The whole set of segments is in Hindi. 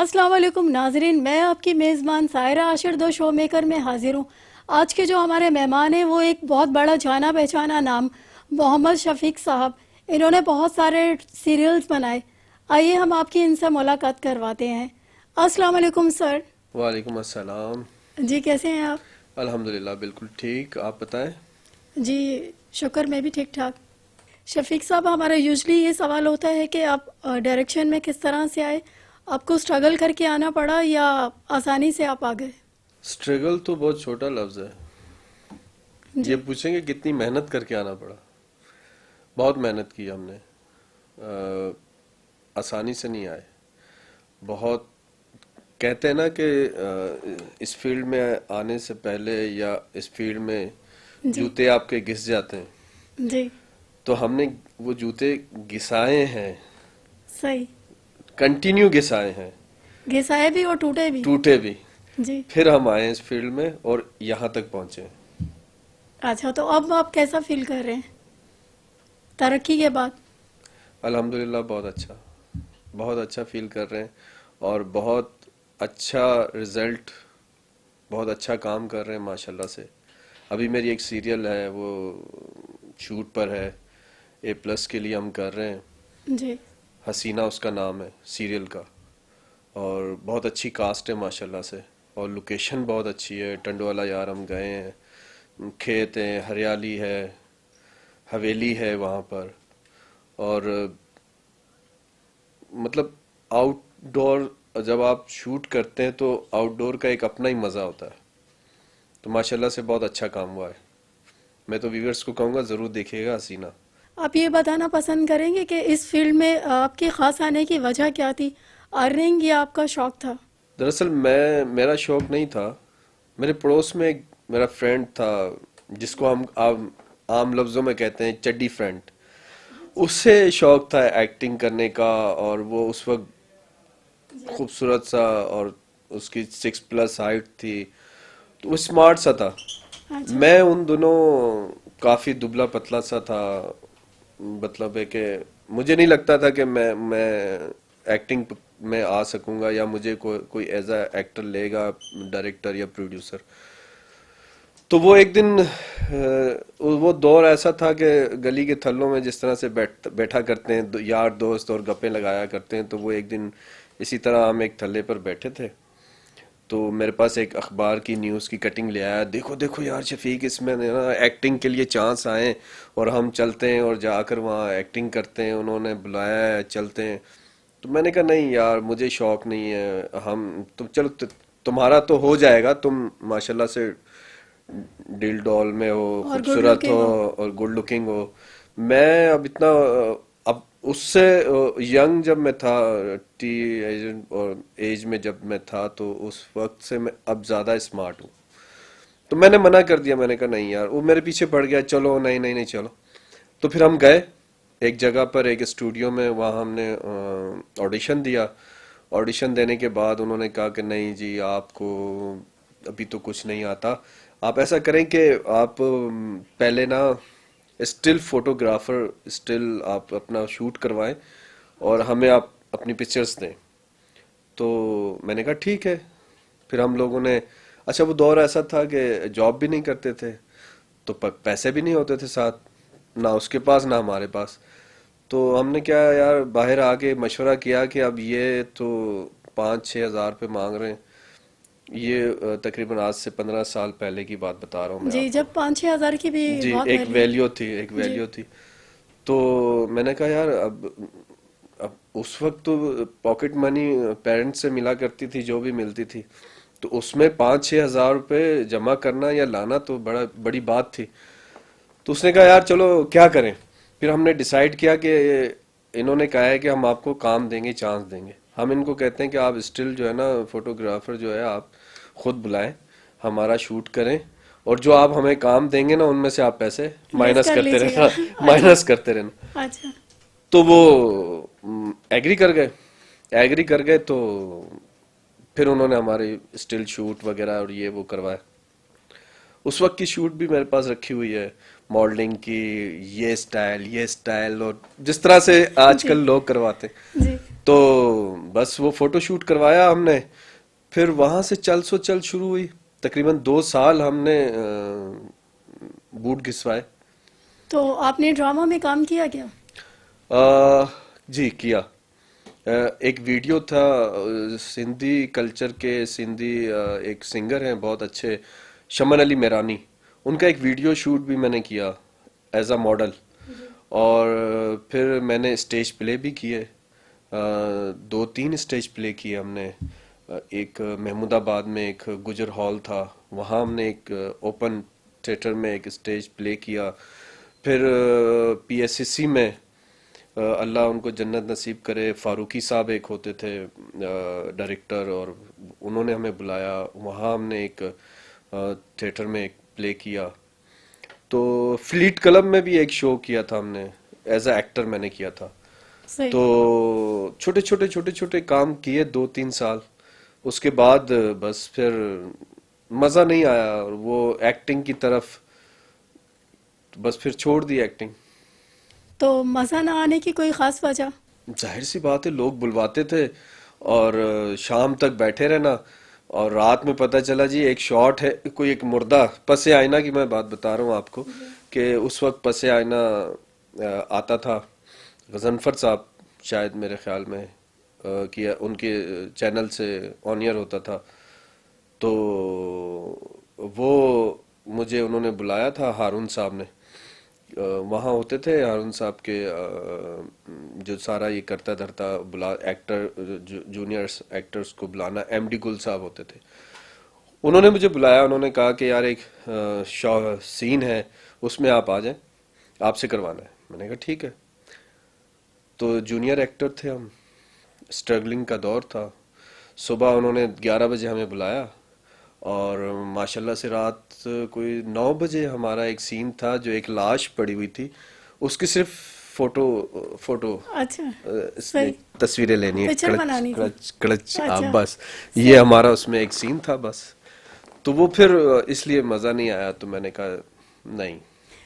अस्सलाम वालेकुम नाजरीन, मैं आपकी मेज़बान सायरा आशिर दो शो मेकर में हाजिर हूँ। आज के जो हमारे मेहमान हैं वो एक बहुत बड़ा जाना पहचाना नाम मोहम्मद शफीक साहब। इन्होंने बहुत सारे सीरियल्स बनाए। आइए हम आपकी इनसे मुलाकात करवाते हैं। अस्सलाम वालेकुम सर। वालेकुम अस्सलाम। जी कैसे हैं आप? अल्हम्दुलिल्लाह बिल्कुल ठीक, आप बताएं। जी शुक्र, मैं भी ठीक ठाक। शफीक साहब, हमारा यूजली ये सवाल होता है कि आप डायरेक्शन में किस तरह से आए? आपको स्ट्रगल करके आना पड़ा या आसानी से आप आ गए? स्ट्रगल तो बहुत छोटा लफ्ज है। ये जी। पूछेंगे कितनी मेहनत करके आना पड़ा। बहुत मेहनत की हमने। आसानी से नहीं आए। बहुत कहते हैं ना कि इस फील्ड में आने से पहले या इस फील्ड में जी। जूते आपके घिस जाते हैं। जी। तो हमने वो जूते घिसाए हैं, सही। कंटिन्यू घिसाए हैं, घिसाए भी और टूटे भी। टूटे भी। जी। फिर हम आए इस फील्ड में और यहाँ तक पहुंचे। अच्छा, तो अब आप कैसा फील कर रहे हैं तरक्की के बाद? अल्हम्दुलिल्लाह बहुत अच्छा फील कर रहे हैं और बहुत अच्छा रिजल्ट, बहुत अच्छा काम कर रहे हैं माशाल्लाह से। अभी मेरी एक सीरियल है, वो शूट पर है, A+ के लिए हम कर रहे हैं। जी। हसीना उसका नाम है सीरियल का। और बहुत अच्छी कास्ट है माशाल्लाह से। और लोकेशन बहुत अच्छी है। टंडवाला यार हम गए हैं, खेत है, हरियाली है, हवेली है वहाँ पर। और मतलब आउटडोर जब आप शूट करते हैं तो आउटडोर का एक अपना ही मज़ा होता है। तो माशाल्लाह से बहुत अच्छा काम हुआ है। मैं तो व्यूअर्स को कहूँगा ज़रूर देखिएगा हसीना। आप ये बताना पसंद करेंगे कि इस फील्ड में आपके खास आने की वजह क्या थी? अर्निंग या आपका शौक था? दरअसल मेरा शौक नहीं था। मेरे पड़ोस में एक मेरा फ्रेंड था, जिसको हम आम लफ्ज़ों में कहते हैं चड्डी फ्रेंड। उससे शौक था एक्टिंग करने का। और वो उस वक्त खूबसूरत सा, और उसकी 6+ हाइट थी, तो वो स्मार्ट सा था। अच्छा। मैं उन दोनों काफी दुबला पतला सा था। मतलब है कि मुझे नहीं लगता था कि मैं एक्टिंग में आ सकूंगा या मुझे कोई एज अ एक्टर लेगा, डायरेक्टर या प्रोड्यूसर। तो वो एक दिन वो दौर ऐसा था कि गली के थल्लों में जिस तरह से बैठा करते हैं यार दोस्त और गप्पे लगाया करते हैं, तो वो एक दिन इसी तरह हम एक थल्ले पर बैठे थे। तो मेरे पास एक अखबार की न्यूज़ की कटिंग ले आया, देखो देखो यार शफीक, इसमें ना एक्टिंग के लिए चांस आए और हम चलते हैं और जाकर वहाँ एक्टिंग करते हैं, उन्होंने बुलाया है, चलते हैं। तो मैंने कहा नहीं यार, मुझे शौक नहीं है। हम तुम चलो, तुम्हारा तो हो जाएगा, तुम माशाल्लाह से दिल डॉल में हो, और गुड खूबसूरत हो लुकिंग हो। और गुड लुकिंग हो। मैं अब इतना अब उससे यंग जब मैं था, टी एज और एज में जब मैं था, तो उस वक्त से मैं अब ज्यादा स्मार्ट हूँ। तो मैंने मना कर दिया, मैंने कहा नहीं यार। वो मेरे पीछे पड़ गया, चलो नहीं नहीं नहीं चलो। तो फिर हम गए एक जगह पर, एक स्टूडियो में, वहाँ हमने ऑडिशन दिया। ऑडिशन देने के बाद उन्होंने कहा कि नहीं जी, आपको अभी तो कुछ नहीं आता। आप ऐसा करें कि आप पहले ना स्टिल फोटोग्राफर, स्टिल आप अपना शूट करवाएं और हमें आप अपनी पिक्चर्स दें। तो मैंने कहा ठीक है। फिर हम लोगों ने, अच्छा वो दौर ऐसा था कि जॉब भी नहीं करते थे, तो पैसे भी नहीं होते थे साथ, ना उसके पास ना हमारे पास। तो हमने क्या यार, बाहर आके मशवरा किया कि अब ये तो 5-6 हज़ार रुपये मांग रहे हैं। ये तकरीबन आज से 15 साल पहले की बात बता रहा हूँ मैं जी, आपको। जब 5-6 हज़ार की भी जी, बहुत एक वैल्यू वैल्यू थी, एक थी। जी। वैल्यू थी। तो मैंने कहा यार, अब उस वक्त तो पॉकेट मनी पेरेंट्स से मिला करती थी, जो भी मिलती थी, तो उसमें 5-6 हज़ार रुपये जमा करना या लाना तो बड़ी बात थी। तो उसने कहा यार चलो क्या करें। फिर हमने डिसाइड किया कि इन्होंने कहा है कि हम आपको काम देंगे, चांस देंगे। हम इनको कहते हैं कि आप स्टिल जो है ना, फोटोग्राफर जो है, आप खुद बुलाएं, हमारा शूट करें, और जो आप हमें काम देंगे ना, उनमें से आप पैसे लेस माइनस कर करते लीजिएगा। रहना अच्छा। माइनस करते रहना। अच्छा। तो वो एग्री कर गए। एग्री कर गए तो फिर उन्होंने हमारे स्टिल शूट वगैरह और ये वो करवाया। उस वक्त की शूट भी मेरे पास रखी हुई है, मॉडलिंग की, ये स्टाइल और जिस तरह से जी। आजकल लोग करवाते हैं। जी। तो बस वो फोटो शूट करवाया हमने, फिर वहां से चल सो चल शुरू हुई। तकरीबन 2 साल हमने बूट घिसवाए। तो आपने ड्रामा में काम किया क्या? जी किया। एक वीडियो था, सिंधी कल्चर के सिंधी एक सिंगर हैं बहुत अच्छे, शमन अली मेरानी, उनका एक वीडियो शूट भी मैंने किया एज अ मॉडल। और फिर मैंने स्टेज प्ले भी किए, 2-3 स्टेज प्ले किए हमने। एक महमूदाबाद में एक गुजर हॉल था, वहाँ हमने एक ओपन थिएटर में एक स्टेज प्ले किया। फिर पीएससीसी में अल्लाह उनको जन्नत नसीब करे, फारूकी साहब एक होते थे डायरेक्टर, और उन्होंने हमें बुलाया, वहाँ हमने एक थिएटर में एक प्ले किया। तो फ्लीट क्लब में भी एक शो किया था हमने, एज अ एक्टर मैंने किया था। सही। तो छोटे छोटे काम किए 2-3 साल। उसके बाद बस फिर मजा नहीं आया, और वो एक्टिंग की तरफ, बस फिर छोड़ दी एक्टिंग। तो मज़ा ना आने की कोई ख़ास वजह? जाहिर सी बात है, लोग बुलवाते थे और शाम तक बैठे रहना, और रात में पता चला जी एक शॉट है, कोई एक मुर्दा पसे आईना की मैं बात बता रहा हूँ आपको, कि उस वक्त पसे आईना आता था, गजनफर साहब शायद मेरे ख्याल में कि उनके चैनल से ऑन एयर होता था। तो वो मुझे उन्होंने बुलाया था, हारून साहब ने, वहाँ होते थे हारून साहब के जो सारा ये करता धरता, बुला एक्टर जूनियर्स एक्टर्स को बुलाना, एमडी गुल साहब होते थे। उन्होंने मुझे बुलाया, उन्होंने कहा कि यार एक सीन है, उसमें आप आ जाएं, आपसे करवाना है। मैंने कहा ठीक है। तो जूनियर एक्टर थे हम, स्ट्रगलिंग का दौर था। सुबह उन्होंने 11 बजे हमें बुलाया, और माशाल्लाह से रात कोई 9 बजे हमारा एक सीन था, जो एक लाश पड़ी हुई थी, उसकी सिर्फ फोटो फोटो अच्छा। इसमें सही। तस्वीरें लेनी है, पिक्चर कड़च बनानी थी। कड़च कड़च, आप अच्छा। बस ये सही। हमारा उसमें एक सीन था बस। तो वो फिर इसलिए मजा नहीं आया, तो मैंने कहा नहीं।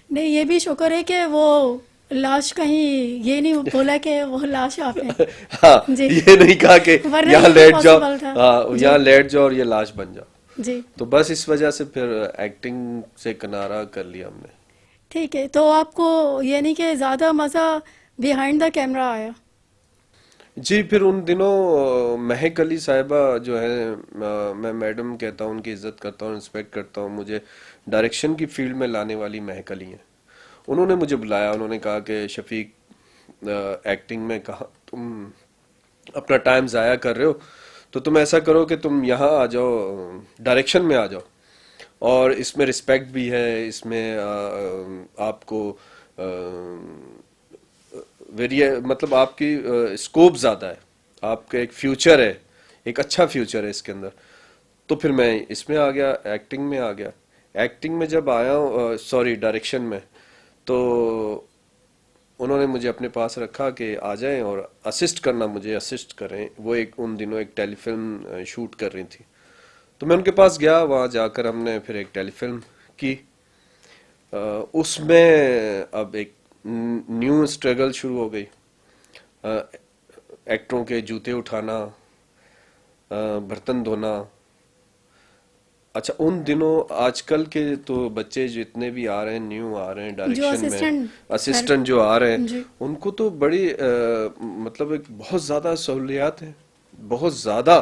नहीं, ये भी शुक्र है कि वो लाश कहीं ये नहीं बोला कि वो लाश आप हैं। हाँ, जी। ये नहीं कहा कि वरना यहाँ ये भी लेट जाओ, पॉसिबल था। हाँ जी। यहाँ लेट जाओ और ये लाश बन जाओ। जी। तो बस इस वजह से फिर एक्टिंग से किनारा कर लिया हमने। ठीक है, तो आपको यानी कि ज़्यादा मज़ा बिहाइंड द कैमरा आया? जी, फिर उन दिनों महक अली साहिबा जो है, मैं मैडम कहता हूँ, उनकी इज्जत करता हूँ, रिस्पेक्ट करता हूँ, मुझे डायरेक्शन की फील्ड में लाने वाली महक अली हैं। उन्होंने मुझे बुलाया, उन्होंने कहा कि शफीक, एक्टिंग में कहा तुम अपना टाइम ज़ाया कर रहे हो, तो तुम ऐसा करो कि तुम यहाँ आ जाओ, डायरेक्शन में आ जाओ, और इसमें रिस्पेक्ट भी है, इसमें आपको वेरिए मतलब आपकी स्कोप ज़्यादा है, आपका एक फ्यूचर है, एक अच्छा फ्यूचर है इसके अंदर। तो फिर मैं इसमें आ गया, एक्टिंग में आ गया। एक्टिंग में जब आया हूँ, सॉरी डायरेक्शन में, तो उन्होंने मुझे अपने पास रखा कि आ जाएं और असिस्ट करना, मुझे असिस्ट करें। वो एक उन दिनों एक टेलीफिल्म शूट कर रही थी, तो मैं उनके पास गया, वहाँ जाकर हमने फिर एक टेलीफिल्म की। उसमें अब एक न्यू स्ट्रगल शुरू हो गई, एक्टरों के जूते उठाना, बर्तन धोना। अच्छा, उन दिनों आजकल के तो बच्चे जितने भी आ रहे हैं, न्यू आ रहे हैं जो डायरेक्शन में, असिस्टेंट असिस्टेंट जो आ रहे हैं, जी। उनको तो बड़ी मतलब एक बहुत ज़्यादा सहूलियात है, बहुत ज़्यादा।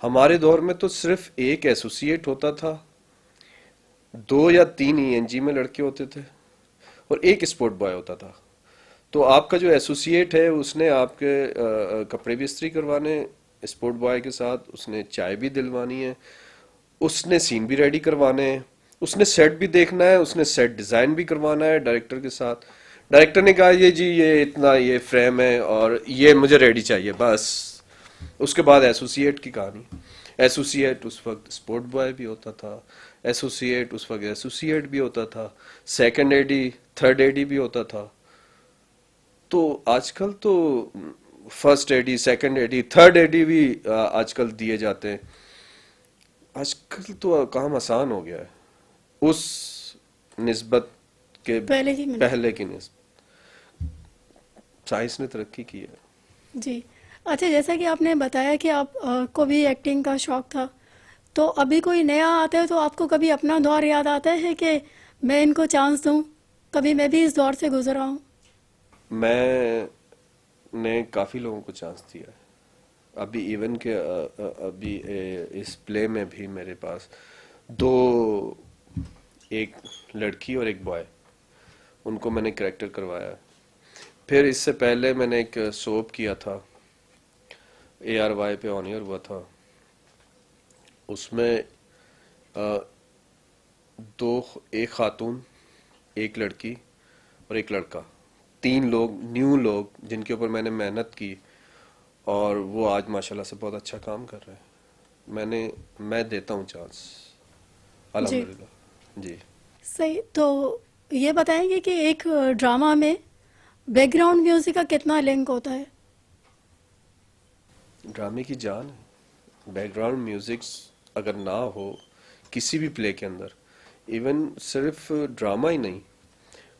हमारे दौर में तो सिर्फ एक एसोसिएट होता था, 2 या 3 ईएनजी में लड़के होते थे, और एक स्पोर्ट बॉय होता था। तो आपका जो एसोसिएट है, उसने आपके कपड़े भी इस्त्री करवाने स्पोर्ट बॉय के साथ, उसने चाय भी दिलवानी है, उसने सीन भी रेडी करवाने हैं, उसने सेट भी देखना है, उसने सेट डिजाइन भी करवाना है डायरेक्टर के साथ। डायरेक्टर ने कहा ये जी ये इतना ये फ्रेम है और ये मुझे रेडी चाहिए, बस। उसके बाद एसोसिएट की कहानी। एसोसिएट उस वक्त स्पोर्ट बॉय भी होता था, एसोसिएट उस वक्त एसोसिएट भी होता था, सेकंड एडी थर्ड एडी भी होता था। तो आजकल तो first AD second AD third AD भी आजकल दिए जाते हैं। आजकल तो काम आसान हो गया है उस निस्बत के, पहले की मिनट। पहले की निस्बत। साइंस ने तरक्की की है। जी। अच्छा, जैसा कि आपने बताया कि आप को भी एक्टिंग का शौक था, तो अभी कोई नया आता है तो आपको कभी अपना दौर याद आता है कि मैं इनको चांस दूं, कभी मैं भी इस दौर से गुजरा हूं? मैंने काफी लोगों को चांस दिया है। अभी इवन के अभी इस प्ले में भी मेरे पास दो, एक लड़की और एक बॉय, उनको मैंने कैरेक्टर करवाया है। फिर इससे पहले मैंने एक सोप किया था, ARY पे ऑन एयर हुआ था। उसमें अ, दो, एक खातून, एक लड़की और एक लड़का, तीन लोग, न्यू लोग जिनके ऊपर मैंने मेहनत की, और वो आज माशाल्लाह से बहुत अच्छा काम कर रहे हैं। मैं देता हूँ चांस, जी, अल्हम्दुलिल्लाह जी। सही। तो ये बताएंगे कि एक ड्रामा में बैकग्राउंड म्यूजिक का कितना लिंक होता है? ड्रामे की जान है। बैकग्राउंड म्यूजिक अगर ना हो किसी भी प्ले के अंदर, इवन सिर्फ ड्रामा ही नहीं,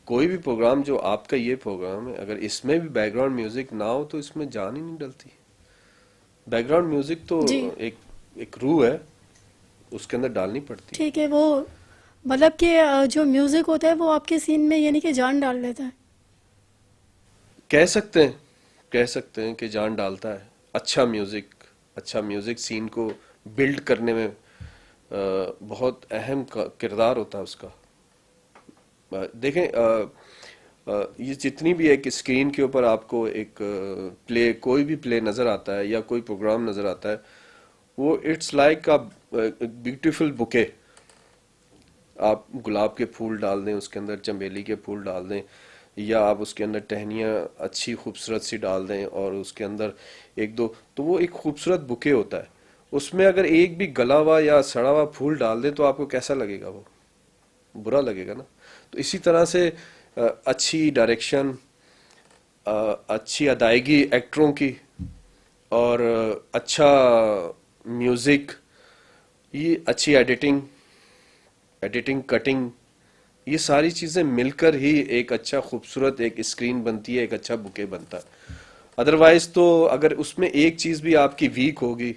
कोई भी प्रोग्राम, जो आपका ये प्रोग्राम है, अगर इसमें भी बैकग्राउंड म्यूजिक ना हो तो इसमें जान ही नहीं डलती। बैकग्राउंड म्यूजिक तो जी, एक एक रूह है, उसके अंदर डालनी पड़ती है। ठीक है। वो मतलब कि जो म्यूजिक होता है वो आपके सीन में यानी कि जान डाल देता है। कह सकते हैं, कह सकते हैं कि जान डालता है। अच्छा म्यूजिक सीन को बिल्ड करने में बहुत अहम किरदार होता है उसका। देखें, ये जितनी भी एक स्क्रीन के ऊपर आपको एक प्ले, कोई भी प्ले नजर आता है या कोई प्रोग्राम नजर आता है, वो it's like a beautiful bouquet. आप गुलाब के फूल डाल दें उसके अंदर, चमेली के फूल डाल दें, या आप उसके अंदर टहनियाँ अच्छी खूबसूरत सी डाल दें और उसके अंदर एक दो, तो वो एक खूबसूरत बुके होता है। उसमें अगर एक भी गला हुआ या सड़ा हुआ फूल डाल दें तो आपको कैसा लगेगा? वो बुरा लगेगा ना। तो इसी तरह से अच्छी डायरेक्शन, अच्छी अदायगी एक्टरों की, और अच्छा म्यूजिक, ये अच्छी एडिटिंग, कटिंग, ये सारी चीजें मिलकर ही एक अच्छा खूबसूरत एक स्क्रीन बनती है, एक अच्छा बुके बनता है। अदरवाइज तो अगर उसमें एक चीज भी आपकी वीक होगी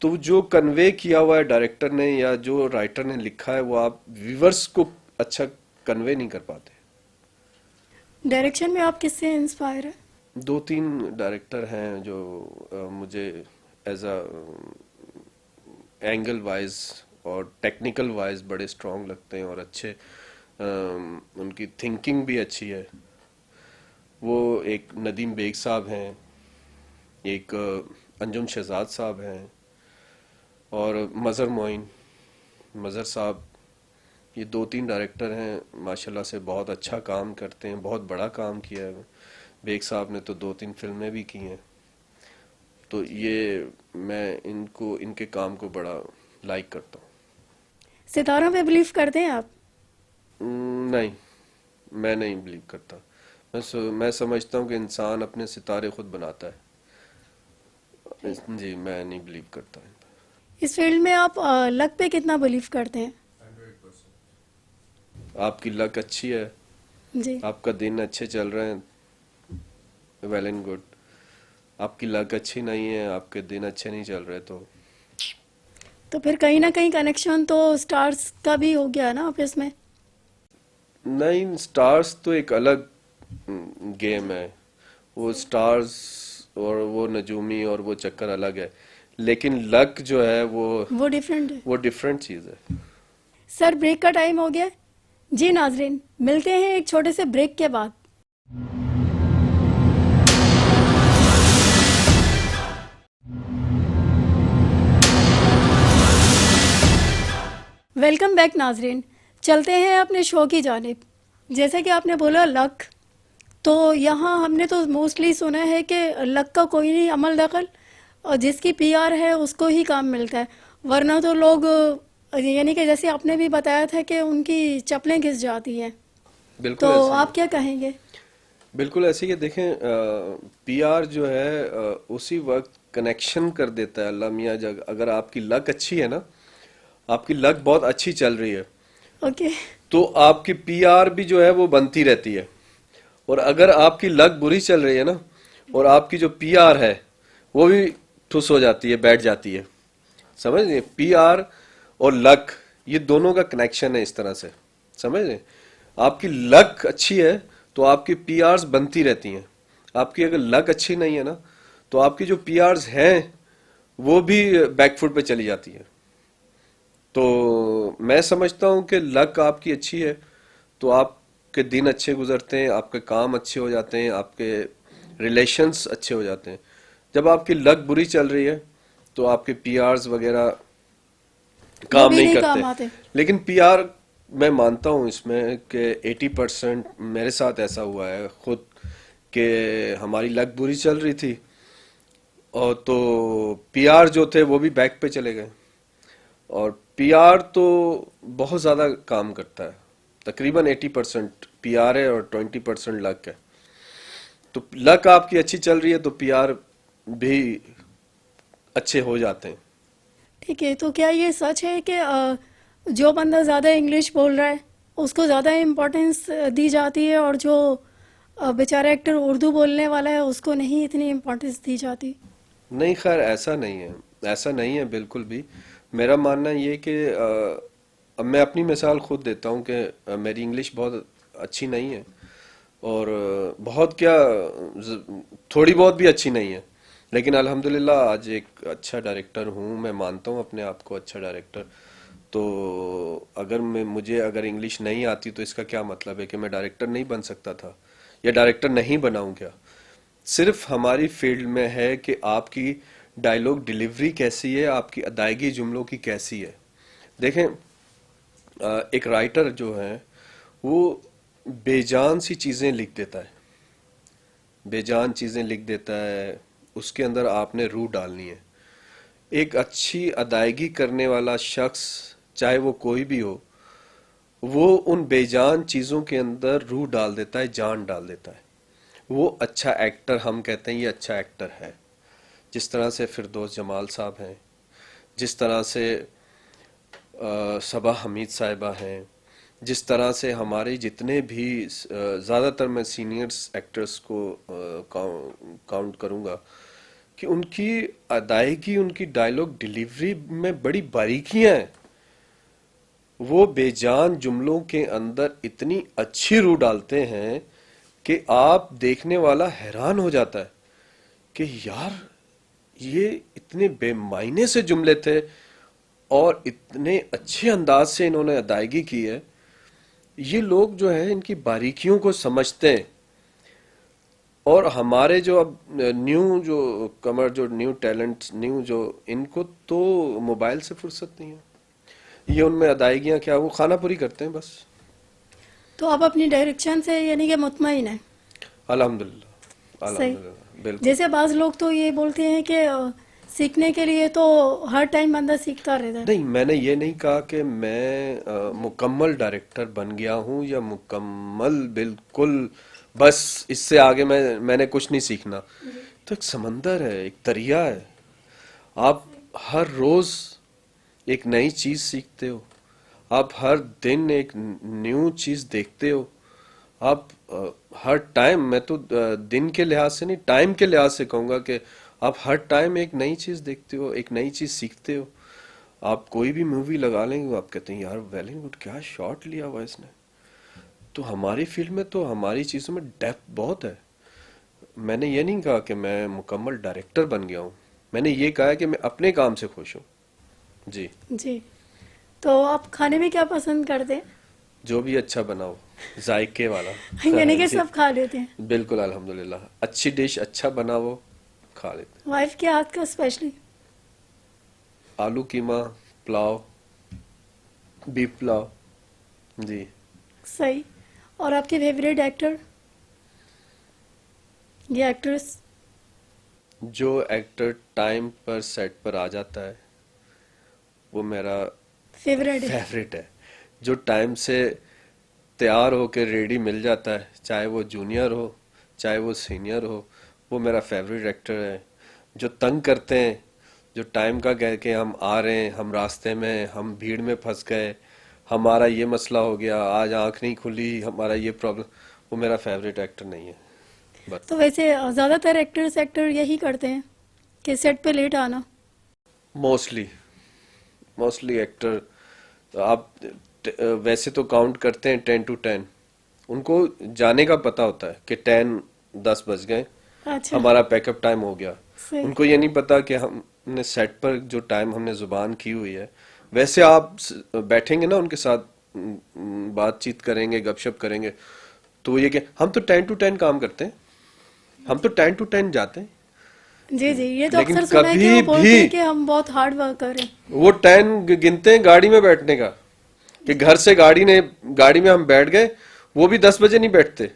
तो जो कन्वे किया हुआ है डायरेक्टर ने या जो राइटर ने लिखा है, वो आप व्यूवर्स को अच्छा कन्वे नहीं कर पाते। डायरेक्शन में आप किससे इंस्पायर है? दो तीन डायरेक्टर हैं जो मुझे एज अ एंगल वाइज और टेक्निकल वाइज बड़े स्ट्रांग लगते हैं और अच्छे, उनकी थिंकिंग भी अच्छी है। वो एक नदीम बेग साहब हैं, एक अंजुम शहजाद साहब हैं, और मज़हर मोइन, मज़हर साहब। ये दो तीन डायरेक्टर हैं, माशाल्लाह से बहुत अच्छा काम करते हैं, बहुत बड़ा काम किया है। बेग साहब ने तो दो तीन फिल्में भी की हैं। तो ये, मैं इनको, इनके काम को बड़ा लाइक करता हूँ। सितारों पे बिलीव करते हैं आप? नहीं, मैं नहीं बिलीव करता। मैं समझता हूँ कि इंसान अपने सितारे खुद बनाता है। जी, मैं नहीं बिलीव करता। इस फील्ड में आप लक पे कितना बिलीव करते हैं? आपकी लक अच्छी है, जी। आपका दिन अच्छे चल रहे हैं, वेल एंड गुड। आपकी लक अच्छी नहीं है, आपके दिन अच्छे नहीं चल रहे, तो फिर कहीं ना कहीं कनेक्शन तो स्टार्स का भी हो गया ना आप इसमें? नहीं, स्टार्स तो एक अलग गेम है। वो स्टार्स और वो नजूमी और वो चक्कर अलग है, लेकिन लक जो है वो डिफरेंट है। वो डिफरेंट चीज है। सर, ब्रेक का टाइम हो गया है। जी नाजरीन, मिलते हैं एक छोटे से ब्रेक के बाद। वेलकम बैक नाजरीन। चलते हैं अपने शो की जानिब। जैसा कि आपने बोला लक, तो यहाँ हमने तो मोस्टली सुना है कि लक का कोई नहीं अमल दखल, और जिसकी पीआर है उसको ही काम मिलता है, वरना तो लोग यानी कि जैसे आपने भी बताया था कि उनकी चप्पलें घिस जाती हैं। बिल्कुल तो ऐसे ही आप है। क्या कहेंगे? बिल्कुल ऐसे ही है। देखें, पीआर जो है उसी वक्त कनेक्शन कर देता है अल्लाह मियाँ। जग अगर आपकी लक अच्छी है ना, आपकी लक बहुत अच्छी चल रही है, ओके। तो आपकी पीआर भी जो है वो बनती रहती है। और अगर आपकी लक बुरी चल रही है ना, और आपकी जो पीआर है वो भी ठुस हो जाती है, बैठ जाती है। समझ रहे? पीआर और लक, ये दोनों का कनेक्शन है इस तरह से। समझ रहे? आपकी लक अच्छी है तो आपकी पीआरस बनती रहती हैं। आपकी अगर लक अच्छी नहीं है ना, तो आपकी जो पीआरस हैं वो भी बैकफुट पे चली जाती है। तो मैं समझता हूं कि लक आपकी अच्छी है तो आपके दिन अच्छे गुजरते हैं, आपके काम अच्छे हो जाते हैं, आपके रिलेशंस अच्छे हो जाते हैं। जब आपकी लक बुरी चल रही है तो आपके पीआरस वगैरह वो काम भी नहीं नहीं करते। काम आते। लेकिन पीआर, मैं मानता हूं इसमें कि 80% मेरे साथ ऐसा हुआ है खुद, कि हमारी लक बुरी चल रही थी और तो पीआर जो थे वो भी बैक पे चले गए। और पीआर तो बहुत ज्यादा काम करता है, तकरीबन 80% पीआर है और 20% लक है। तो लक आपकी अच्छी चल रही है तो पीआर भी अच्छे हो जाते हैं। ठीक है, तो क्या ये सच है कि जो बंदा ज़्यादा इंग्लिश बोल रहा है उसको ज़्यादा इम्पोर्टेंस दी जाती है, और जो बेचारा एक्टर उर्दू बोलने वाला है उसको नहीं इतनी इम्पोर्टेंस दी जाती? नहीं, खैर ऐसा नहीं है, ऐसा नहीं है बिल्कुल भी। मेरा मानना ये कि अब मैं अपनी मिसाल खुद देता हूँ कि मेरी इंग्लिश बहुत अच्छी नहीं है और बहुत क्या, थोड़ी बहुत भी अच्छी नहीं है। लेकिन अल्हम्दुलिल्लाह आज एक अच्छा डायरेक्टर हूँ, मैं मानता हूँ अपने आप को अच्छा डायरेक्टर। तो अगर मुझे अगर इंग्लिश नहीं आती तो इसका क्या मतलब है कि मैं डायरेक्टर नहीं बन सकता था या डायरेक्टर नहीं बनाऊं क्या? सिर्फ हमारी फील्ड में है कि आपकी डायलॉग डिलीवरी कैसी है, आपकी अदायगी जुमलों की कैसी है। देखें, एक राइटर जो है वो बेजान सी चीजें लिख देता है, बेजान चीजें लिख देता है, उसके अंदर आपने रूह डालनी है। एक अच्छी अदायगी करने वाला शख्स, चाहे वो कोई भी हो, वो उन बेजान चीजों के अंदर रूह डाल देता है, जान डाल देता है। वो अच्छा एक्टर, हम कहते हैं ये अच्छा एक्टर है। जिस तरह से फिरदौस जमाल साहब हैं, जिस तरह से सबा हमीद साहिबा हैं, जिस तरह से हमारे जितने भी ज़्यादातर मैं सीनियर्स एक्टर्स को काउंट करूंगा कि उनकी अदायगी, उनकी डायलॉग डिलीवरी में बड़ी बारीकियां हैं। वो बेजान जुमलों के अंदर इतनी अच्छी रूह डालते हैं कि आप देखने वाला हैरान हो जाता है कि यार ये इतने बेमायने से जुमले थे और इतने अच्छे अंदाज से इन्होंने अदायगी की है। ये लोग जो है इनकी बारीकियों को समझते हैं। और हमारे जो अब न्यू जो कमर, जो न्यू टैलेंट, न्यू जो, इनको तो मोबाइल से फुर्सत नहीं है। ये उनमें अदायगियां क्या, वो खाना पूरी करते हैं बस। तो आप अपनी डायरेक्शन से यानी कि मुतमईन है? अल्हम्दुलिल्लाह, सही। अल्हम्दुलिल्लाह, बिल्कुल। जैसे बाज लोग तो ये बोलते हैं कि सीखने के लिए तो हर टाइम बंदा सीखता रहता है। नहीं, मैंने ये नहीं कहा कि मैं मुकम्मल डायरेक्टर बन गया हूं या मुकम्मल बिल्कुल बस इससे आगे मैंने कुछ नहीं सीखना। तो एक समंदर है, एक दरिया है। आप हर रोज एक नई चीज सीखते हो, आप हर दिन एक न्यू चीज देखते हो। आप हर टाइम, मैं तो दिन के लिहाज से नहीं, टाइम के लिहाज से कहूंगा कि आप हर टाइम एक नई चीज देखते हो, एक नई चीज सीखते हो। आप कोई भी मूवी लगा लेंगे, आप कहते हैं यार वेल एंड गुड, क्या शॉट लिया हुआ इसने। तो हमारी फील्ड में तो हमारी चीजों में डेप्थ बहुत है। मैंने ये नहीं कहा कि मैं मुकम्मल डायरेक्टर बन गया हूँ, मैंने ये कहा है कि मैं अपने काम से खुश हूँ। जी। जी। तो आप खाने में क्या पसंद करते हैं? जो भी अच्छा बनाओ, जायके वाला। यानी कि जी, सब खा लेते हैं? बिल्कुल अल्हम्दुलिल्लाह, अच्छी डिश अच्छा बनाओ, खा लेते वाइफ के हाथ का स्पेशली? हैं। आलू कीमा, पुलाव, बीफ पुलाव। जी। सही। और आपके फेवरेट एक्टर या एक्ट्रेस? जो एक्टर टाइम पर सेट पर आ जाता है वो मेरा फेवरेट है? फेवरेट है। जो टाइम से तैयार होकर रेडी मिल जाता है, चाहे वो जूनियर हो चाहे वो सीनियर हो, वो मेरा फेवरेट एक्टर है। जो तंग करते हैं, जो टाइम का कह के हम आ रहे हैं, हम रास्ते में, हम भीड़ में फंस गए, हमारा ये मसला हो गया, आज आंख नहीं खुली, हमारा ये प्रॉब्लम, वो मेरा फेवरेट एक्टर नहीं है। बस। तो वैसे ज़्यादातर एक्टर यही करते हैं। कि सेट पे लेट आना? मोस्टली मोस्टली एक्टर, आप वैसे तो काउंट करते हैं 10 to 10, उनको जाने का पता होता है कि 10 बज गए, अच्छा। हमारा पैकअप टाइम हो गया। सही। उनको ये नहीं पता कि हमने सेट पर जो टाइम हमने जुबान की हुई है, वैसे आप बैठेंगे ना उनके साथ, बातचीत करेंगे, गपशप करेंगे, तो ये कि हम तो 10 to 10 काम करते हैं, हम तो 10 to 10 जाते हैं। जी जी, ये तो लेकिन अक्सर सुना है कि कभी वो बोलते भी हैं कि हम बहुत हार्ड वर्कर हैं। वो 10 गिनते हैं गाड़ी में बैठने का, कि घर से गाड़ी में हम बैठ गए, वो भी 10 बजे नहीं बैठते,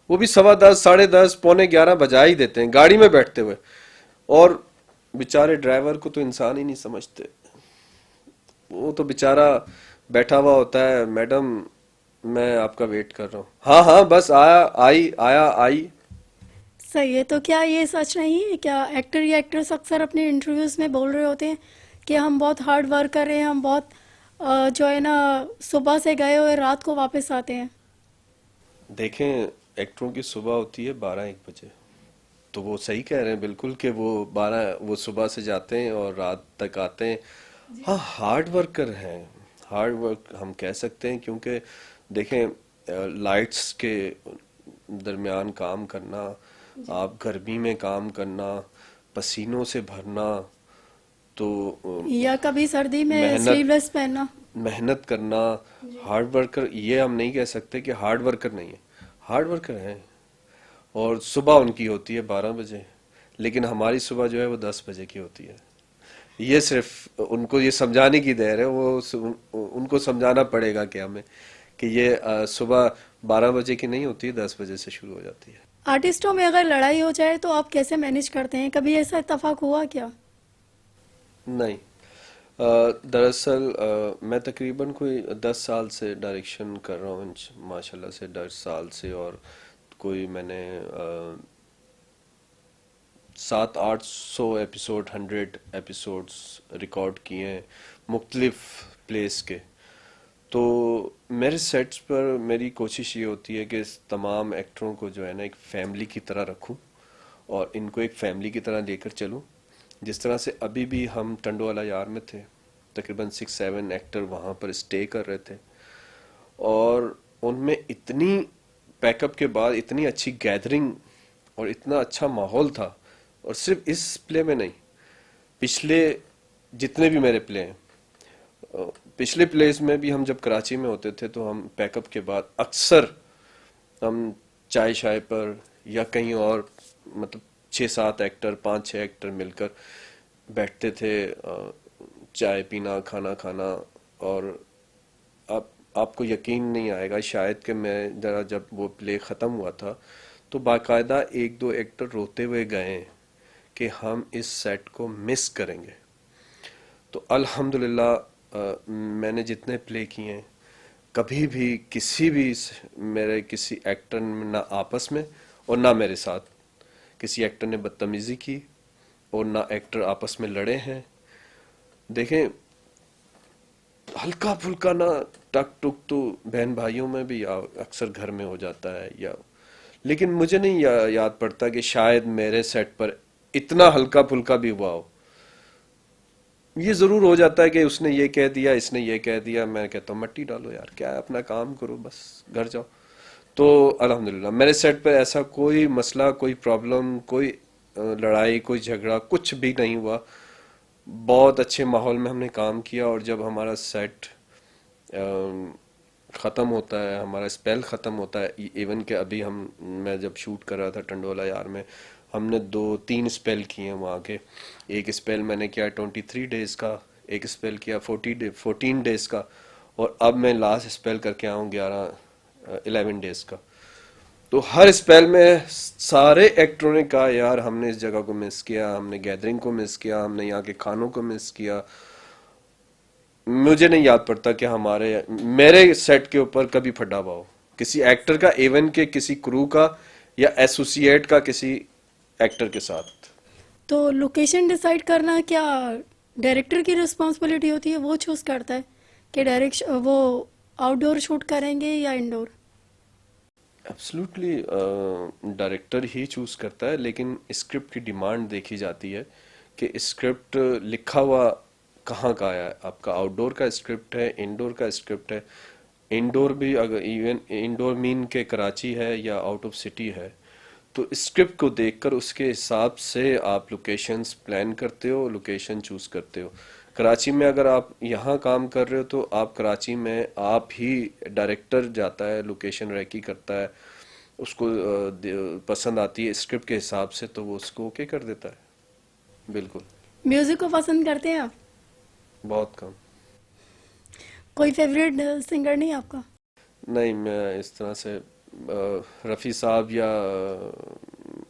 वो भी 10:15, 10:30, पौने 11 बजा ही देते हैं गाड़ी में बैठते हुए। और बेचारे ड्राइवर को तो इंसान ही नहीं समझते, वो तो बेचारा बैठा हुआ होता है, मैडम मैं आपका वेट कर रहा हूँ, हाँ हाँ बस आया आई आया आई। सही है। तो क्या ये सच नहीं है, क्या एक्टर या एक्ट्रेस अक्सर अपने इंटरव्यूज में बोल रहे होते हैं कि हम बहुत हार्ड वर्क कर रहे हैं, हम बहुत जो है ना, सुबह से गए हुए रात को वापस आते हैं? देखें, एक्टरों की सुबह होती है 12-1 बजे, तो वो सही कह रहे हैं बिल्कुल कि वो सुबह से जाते हैं और रात तक आते हैं। हाँ, हार्ड वर्कर हैं, हार्ड वर्क हम कह सकते हैं, क्योंकि देखें लाइट्स के दरमियान काम करना, आप गर्मी में काम करना, पसीनों से भरना, तो या कभी सर्दी में मेहनत स्लीवलेस पहनना? मेहनत करना, हार्ड वर्कर, ये हम नहीं कह सकते कि हार्ड वर्कर नहीं है, हार्ड वर्कर हैं। और सुबह उनकी होती है 12 बजे, लेकिन हमारी सुबह जो है वो 10 बजे की होती है। ये सिर्फ उनको ये समझाने की देर है, उनको समझाना पड़ेगा कि हमें कि ये सुबह 12 बजे की नहीं होती है, 10 बजे से शुरू हो जाती है। आर्टिस्टों में अगर लड़ाई हो जाए तो आप कैसे मैनेज करते हैं? कभी ऐसा इत्तेफाक हुआ क्या? नहीं, दरअसल मैं तकरीबन कोई 10 साल से डायरेक्शन कर रहा हूँ, माशाल्लाह से 10 साल से, और कोई मैंने 700-800 एपिसोड, 100 एपिसोड्स रिकॉर्ड किए हैं मुख्तलिफ प्लेस के। तो मेरे सेट्स पर मेरी कोशिश ये होती है कि इस तमाम एक्टरों को जो है ना एक फैमिली की तरह रखूं, और इनको एक फैमिली की तरह लेकर चलूं। जिस तरह से अभी भी हम टंडोवाला यार में थे, तकरीबन 6-7 एक्टर वहाँ पर स्टे कर रहे थे, और उनमें इतनी पैकअप के बाद इतनी अच्छी गैदरिंग और इतना अच्छा माहौल था। और सिर्फ इस प्ले में नहीं, पिछले जितने भी मेरे प्ले हैं, पिछले प्लेस में भी हम जब कराची में होते थे तो हम पैकअप के बाद अक्सर हम चाय शाय पर या कहीं और, मतलब 6-7 एक्टर, 5-6 एक्टर मिलकर बैठते थे, चाय पीना, खाना खाना। और आपको यकीन नहीं आएगा शायद कि मैं जरा, जब वो प्ले ख़त्म हुआ था तो बाकायदा 1-2 एक्टर रोते हुए गए कि हम इस सेट को मिस करेंगे। तो अल्हम्दुलिल्लाह मैंने जितने प्ले किए हैं, कभी भी किसी भी मेरे किसी एक्टर ने ना आपस में और ना मेरे साथ किसी एक्टर ने बदतमीजी की, और ना एक्टर आपस में लड़े हैं। देखें, हल्का फुल्का ना टक टुक तो बहन भाइयों में भी या अक्सर घर में हो जाता है, या लेकिन मुझे नहीं याद पड़ता कि शायद मेरे सेट पर इतना हल्का फुल्का भी हुआ हो। ये जरूर हो जाता है कि उसने ये कह दिया, इसने ये कह दिया, मैं कहता हूँ मट्टी डालो यार, क्या है, अपना काम करो, बस घर जाओ। तो अल्हम्दुलिल्लाह मेरे सेट पर ऐसा कोई मसला, कोई प्रॉब्लम, कोई लड़ाई, कोई झगड़ा कुछ भी नहीं हुआ। बहुत अच्छे माहौल में हमने काम किया, और जब हमारा सेट ख़त्म होता है, हमारा स्पेल ख़त्म होता है, इवन कि अभी मैं जब शूट कर रहा था टंडोला यार में, हमने 2-3 स्पेल किए हैं वहाँ के। एक स्पेल मैंने किया 23 डेज़ का, एक स्पेल किया 14 डेज़ का, और अब मैं लास्ट स्पेल करके आऊँ 11 डेज़ का। तो हर स्पेल में सारे एक्टरों ने कहा यार हमने इस जगह को मिस किया, हमने गैदरिंग को मिस किया, हमने यहाँ के खानों को मिस किया। मुझे नहीं याद पड़ता कि मेरे सेट के ऊपर कभी फटा हुआ हो किसी एक्टर का, इवन के किसी क्रू का या एसोसिएट का किसी एक्टर के साथ। तो लोकेशन डिसाइड करना क्या डायरेक्टर की रिस्पॉन्सिबिलिटी होती है? वो चूज करता है कि डायरेक्शन वो आउटडोर शूट करेंगे या इंडोर? एब्सोल्युटली डायरेक्टर ही चूज करता है, लेकिन स्क्रिप्ट की डिमांड देखी जाती है कि स्क्रिप्ट लिखा हुआ कहाँ का आया है। आपका आउटडोर का स्क्रिप्ट है, इंडोर का स्क्रिप्ट है। इंडोर भी अगर इवन इंडोर मीन के कराची है या आउट ऑफ सिटी है, तो स्क्रिप्ट को देखकर उसके हिसाब से आप लोकेशंस प्लान करते हो, लोकेशन चूज करते हो। कराची में अगर आप यहाँ काम कर रहे हो तो आप कराची में आप ही, डायरेक्टर जाता है लोकेशन रेकी करता है, उसको पसंद आती है स्क्रिप्ट के हिसाब से तो वो उसको ओके कर देता है। बिल्कुल। म्यूजिक को पसंद करते हैं आप? बहुत कम। कोई फेवरेट सिंगर नहीं आपका? नहीं, मैं इस तरह से रफ़ी साहब या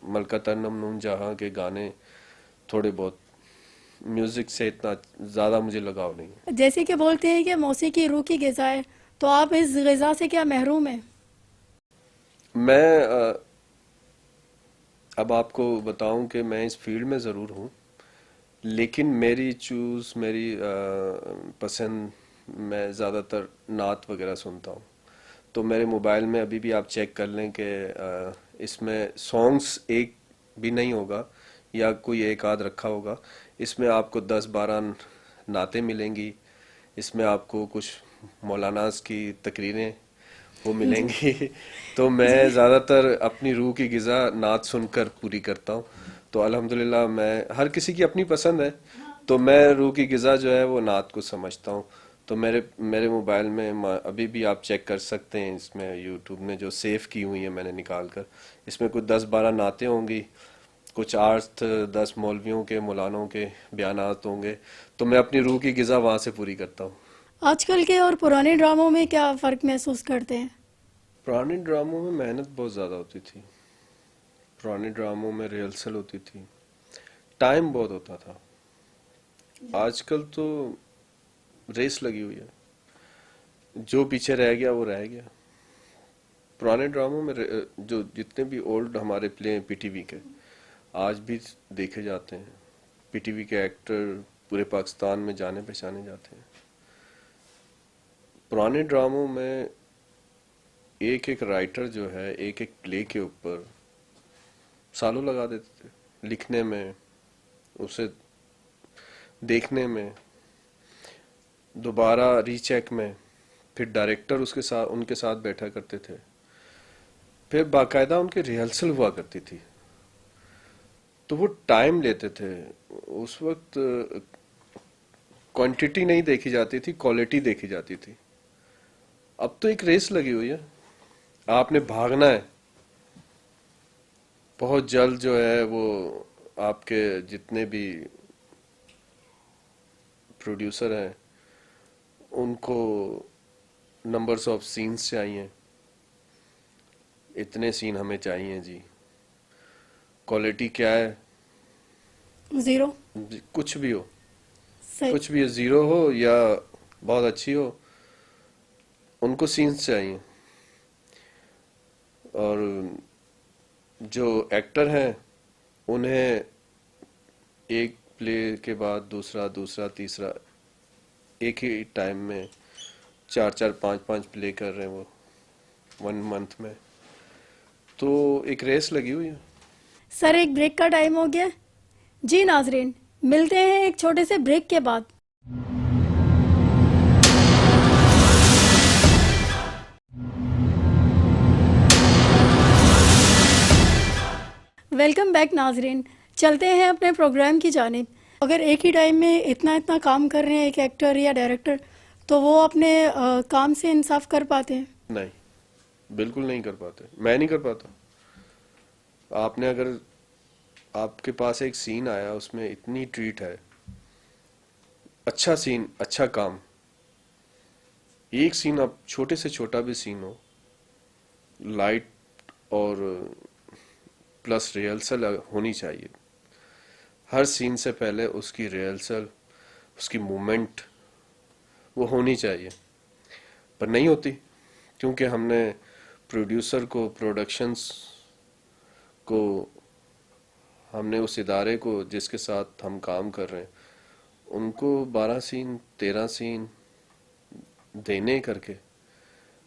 मलका तरन्नुम नून जहाँ के गाने थोड़े बहुत, म्यूजिक से इतना ज़्यादा मुझे लगाव नहीं है। जैसे कि बोलते हैं कि मौसीकी रूह की ग़िज़ा है, तो आप इस ग़िज़ा से क्या महरूम हैं? मैं अब आपको बताऊं कि मैं इस फील्ड में ज़रूर हूँ, लेकिन मेरी पसंद, मैं ज़्यादातर नात वगैरह सुनता हूँ। तो मेरे मोबाइल में अभी भी आप चेक कर लें कि इसमें सॉन्ग्स एक भी नहीं होगा या कोई एक आध रखा होगा। इसमें आपको 10-12 नातें मिलेंगी, इसमें आपको कुछ मौलानास की तकरीरें वो जी मिलेंगी। तो मैं जी। ज़्यादातर अपनी रूह की ग़िज़ा नात सुनकर पूरी करता हूँ। तो अल्हम्दुलिल्लाह, मैं, हर किसी की अपनी पसंद है, तो मैं रूह की ग़िज़ा जो है वो नात को समझता हूँ। तो मेरे मेरे मोबाइल में अभी भी आप चेक कर सकते हैं, इसमें यूट्यूब ने जो सेव की हुई है मैंने निकाल कर, इसमें कुछ 10-12 नातें होंगी, कुछ 8-10 मौलवियों के, मौलानों के बयानात होंगे। तो मैं अपनी रूह की ग़िज़ा वहाँ से पूरी करता हूँ। आजकल के और पुराने ड्रामों में क्या फ़र्क महसूस करते हैं? पुराने ड्रामों में मेहनत बहुत ज़्यादा होती थी, पुराने ड्रामों में रिहर्सल होती थी, टाइम बहुत होता था। आजकल तो रेस लगी हुई है, जो पीछे रह गया वो रह गया। पुराने ड्रामों में जो जितने भी ओल्ड हमारे प्ले हैं पीटीवी के, आज भी देखे जाते हैं। पीटीवी के एक्टर पूरे पाकिस्तान में जाने पहचाने जाते हैं। पुराने ड्रामों में एक एक राइटर जो है एक एक प्ले के ऊपर सालों लगा देते थे, लिखने में, उसे देखने में, दोबारा रीचेक में, फिर डायरेक्टर उसके साथ, उनके साथ बैठा करते थे, फिर बाकायदा उनकी रिहर्सल हुआ करती थी। तो वो टाइम लेते थे। उस वक्त क्वांटिटी नहीं देखी जाती थी, क्वालिटी देखी जाती थी। अब तो एक रेस लगी हुई है, आपने भागना है। बहुत जल्द जो है वो आपके जितने भी प्रोड्यूसर हैं उनको नंबर्स ऑफ सीन्स चाहिए, इतने सीन हमें चाहिए जी। क्वालिटी क्या है? ज़ीरो। कुछ भी हो, सही। कुछ भी ज़ीरो हो या बहुत अच्छी हो, उनको सीन्स चाहिए। और जो एक्टर हैं उन्हें एक प्ले के बाद दूसरा, दूसरा, तीसरा, एक ही टाइम में 4-4, 5-5 प्ले कर रहे हैं वो 1 मंथ में। तो एक रेस लगी हुई है। सर, एक ब्रेक का टाइम हो गया है। जी नाजरीन, मिलते हैं एक छोटे से ब्रेक के बाद। वेलकम बैक नाजरीन। चलते हैं अपने प्रोग्राम की जानिब। अगर एक ही टाइम में इतना इतना काम कर रहे हैं एक एक्टर या डायरेक्टर, तो वो अपने काम से इंसाफ कर पाते हैं? नहीं, बिल्कुल नहीं कर पाते, मैं नहीं कर पाता। आपने अगर, आपके पास एक सीन आया, उसमें इतनी ट्रीट है, अच्छा सीन, अच्छा काम, एक सीन, आप छोटे से छोटा भी सीन हो, लाइट और प्लस रिहर्सल होनी चाहिए। हर सीन से पहले उसकी रिहर्सल, उसकी मूवमेंट वो होनी चाहिए, पर नहीं होती, क्योंकि हमने प्रोड्यूसर को, प्रोडक्शंस को, हमने उस इदारे को जिसके साथ हम काम कर रहे हैं उनको 12 सीन, 13 सीन देने करके,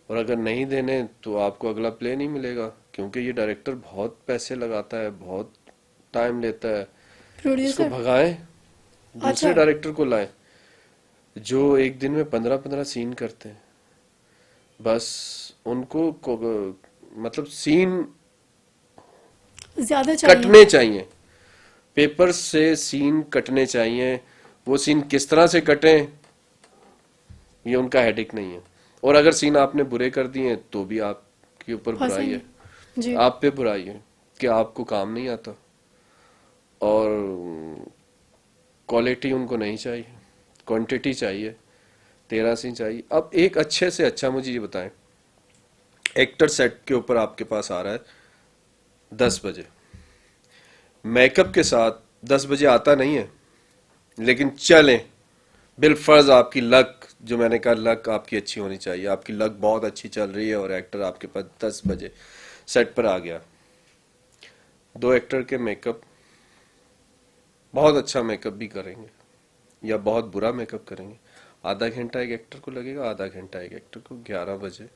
और अगर नहीं देने तो आपको अगला प्ले नहीं मिलेगा, क्योंकि ये डायरेक्टर बहुत पैसे लगाता है, बहुत टाइम लेता है। इसको प्रोड्यूसर। भगाएं, दूसरे अच्छा। डायरेक्टर को लाएं जो एक दिन में 15-15 सीन करते हैं। बस उनको मतलब सीन ज्यादा चाहिए। कटने चाहिए, पेपर से सीन कटने चाहिए। वो सीन किस तरह से कटें ये उनका हेडिक नहीं है। और अगर सीन आपने बुरे कर दिए हैं तो भी आपके ऊपर बुराई है, फंसेंगे। जी। आप पे बुराई है कि आपको काम नहीं आता। और क्वालिटी उनको नहीं चाहिए, क्वांटिटी चाहिए, 13 सीन चाहिए। अब एक अच्छे से अच्छा मुझे ये बताएं, एक्टर सेट के ऊपर आपके पास आ रहा है 10 बजे, मेकअप के साथ 10 बजे आता नहीं है, लेकिन चलें, बिलफर्ज आपकी लक, जो मैंने कहा लक आपकी अच्छी होनी चाहिए, आपकी लक बहुत अच्छी चल रही है और एक्टर आपके पास 10 बजे सेट पर आ गया। दो एक्टर के मेकअप, बहुत अच्छा मेकअप भी करेंगे या बहुत बुरा मेकअप करेंगे, आधा घंटा एक एक्टर को लगेगा, आधा घंटा एक एक्टर को। 11 बजे,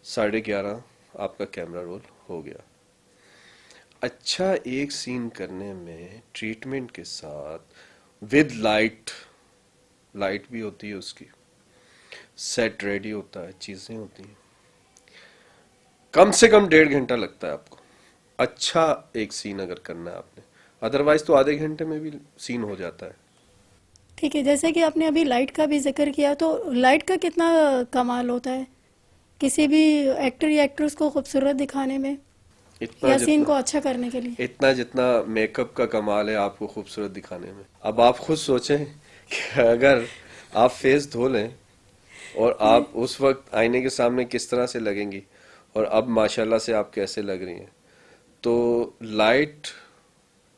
11:30 आपका कैमरा रोल हो गया। अच्छा एक सीन करने में ट्रीटमेंट के साथ विद लाइट, लाइट भी होती है उसकी, सेट रेडी होता है, चीजें होती हैं, कम से कम 1.5 घंटा लगता है आपको अच्छा एक सीन अगर करना है आपने। अदरवाइज तो आधे घंटे में भी सीन हो जाता है। ठीक है, जैसे कि आपने अभी लाइट का भी जिक्र किया, तो लाइट का कितना कमाल होता है किसी भी एक्टर या एक्ट्रेस को खूबसूरत दिखाने में इतना या सीन जितना को अच्छा करने के लिए? इतना जितना मेकअप का कमाल है आपको खूबसूरत दिखाने में। अब आप खुद सोचें कि अगर आप फेस धो लें और जी। आप उस वक्त आईने के सामने किस तरह से लगेंगी, और अब माशाल्लाह से आप कैसे लग रही हैं। तो लाइट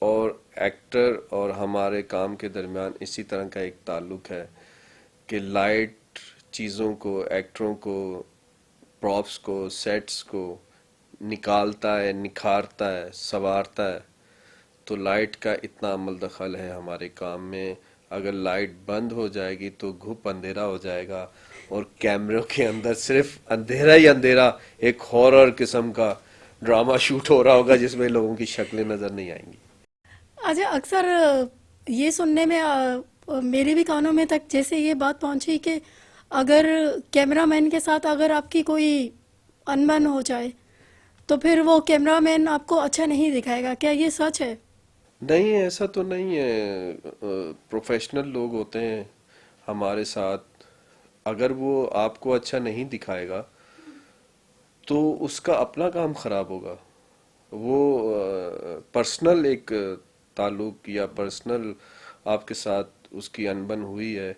और एक्टर और हमारे काम के दरमियान इसी तरह का एक ताल्लुक है कि लाइट चीज़ों को, एक्टरों को, प्रॉप्स को, सेट्स को निकालता है, निखारता है, संवारता है। तो लाइट का इतना अमल दखल है हमारे काम में। अगर लाइट बंद हो जाएगी तो घुप अंधेरा हो जाएगा और कैमरे के अंदर सिर्फ अंधेरा ही अंधेरा, एक हॉरर किस्म का ड्रामा शूट हो रहा होगा जिसमें लोगों की शक्लें नजर नहीं आएंगी। अच्छा, अक्सर ये सुनने में मेरे भी कानों में तक जैसे ये बात पहुंची कि अगर कैमरामैन के साथ अगर आपकी कोई अनबन हो जाए तो फिर वो कैमरामैन आपको अच्छा नहीं दिखाएगा, क्या ये सच है? नहीं, ऐसा तो नहीं है। प्रोफेशनल लोग होते हैं हमारे साथ, अगर वो आपको अच्छा नहीं दिखाएगा तो उसका अपना काम खराब होगा। वो पर्सनल एक ताल्लुक या पर्सनल आपके साथ उसकी अनबन हुई है,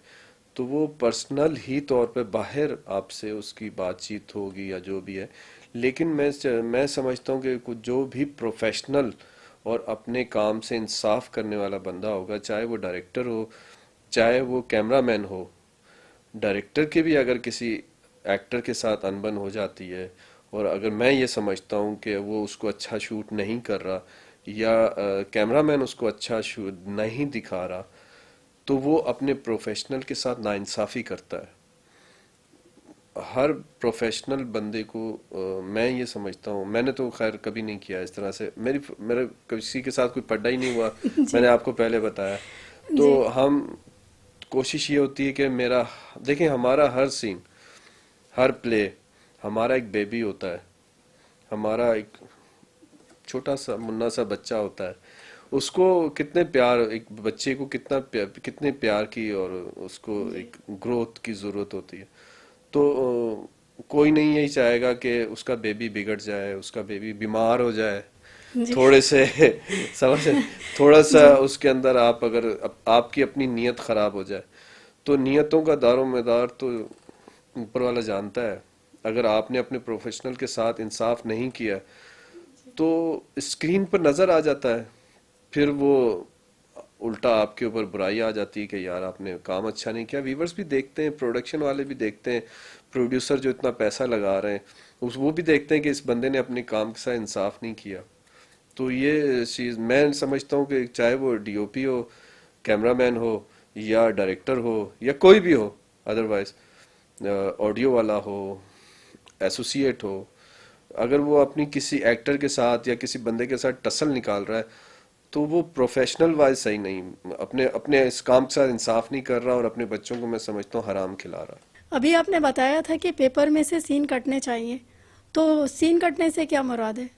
तो वो पर्सनल ही तौर पे बाहर आपसे उसकी बातचीत होगी या जो भी है। लेकिन मैं समझता हूँ कि जो भी प्रोफेशनल और अपने काम से इंसाफ करने वाला बंदा होगा, चाहे वो डायरेक्टर हो, चाहे वो कैमरामैन हो, डायरेक्टर की भी अगर किसी एक्टर के साथ अनबन हो जाती है और अगर मैं ये समझता हूँ कि वो उसको अच्छा शूट नहीं कर रहा या कैमरामैन उसको अच्छा शूट नहीं दिखा रहा, तो वो अपने प्रोफेशनल के साथ नाइंसाफी करता है। हर प्रोफेशनल बंदे को मैं ये समझता हूँ, मैंने तो खैर कभी नहीं किया इस तरह से, मेरे किसी के साथ कोई पड्डा ही नहीं हुआ, जी। मैंने आपको पहले बताया। तो जी। हम कोशिश ये होती है कि मेरा, देखें हमारा हर सीन, हर प्ले, हमारा एक बेबी होता है, हमारा एक छोटा सा मुन्ना सा बच्चा होता है। उसको कितने प्यार, एक बच्चे को कितने प्यार की और उसको जी। एक ग्रोथ की जरूरत होती है। तो कोई नहीं यही चाहेगा कि उसका बेबी बिगड़ जाए, उसका बेबी बीमार हो जाए, जी। थोड़े से समझ रहे? थोड़ा सा जी। उसके अंदर आप अगर आपकी अपनी नीयत खराब हो जाए, तो नियतों का दारोमदार तो ऊपर वाला जानता है। अगर आपने अपने प्रोफेशनल के साथ इंसाफ नहीं किया तो स्क्रीन पर नजर आ जाता है, फिर वो उल्टा आपके ऊपर बुराई आ जाती है कि यार आपने काम अच्छा नहीं किया। व्यूवर्स भी देखते हैं, प्रोडक्शन वाले भी देखते हैं, प्रोड्यूसर जो इतना पैसा लगा रहे हैं उस वो भी देखते हैं कि इस बंदे ने अपने काम के साथ इंसाफ नहीं किया। तो ये चीज मैं समझता हूँ कि चाहे वो डीओपी हो, कैमरामैन हो या डायरेक्टर हो या कोई भी हो, अदरवाइज ऑडियो वाला हो, एसोसिएट हो, अगर वो अपनी किसी एक्टर के साथ या किसी बंदे के साथ टसल निकाल रहा है तो वो प्रोफेशनल वाइज सही नहीं, अपने अपने इस काम के साथ इंसाफ नहीं कर रहा, और अपने बच्चों को मैं समझता हूँ हराम खिला रहा। अभी आपने बताया था कि पेपर में से सीन कटने चाहिए, तो सीन कटने से क्या मुराद है?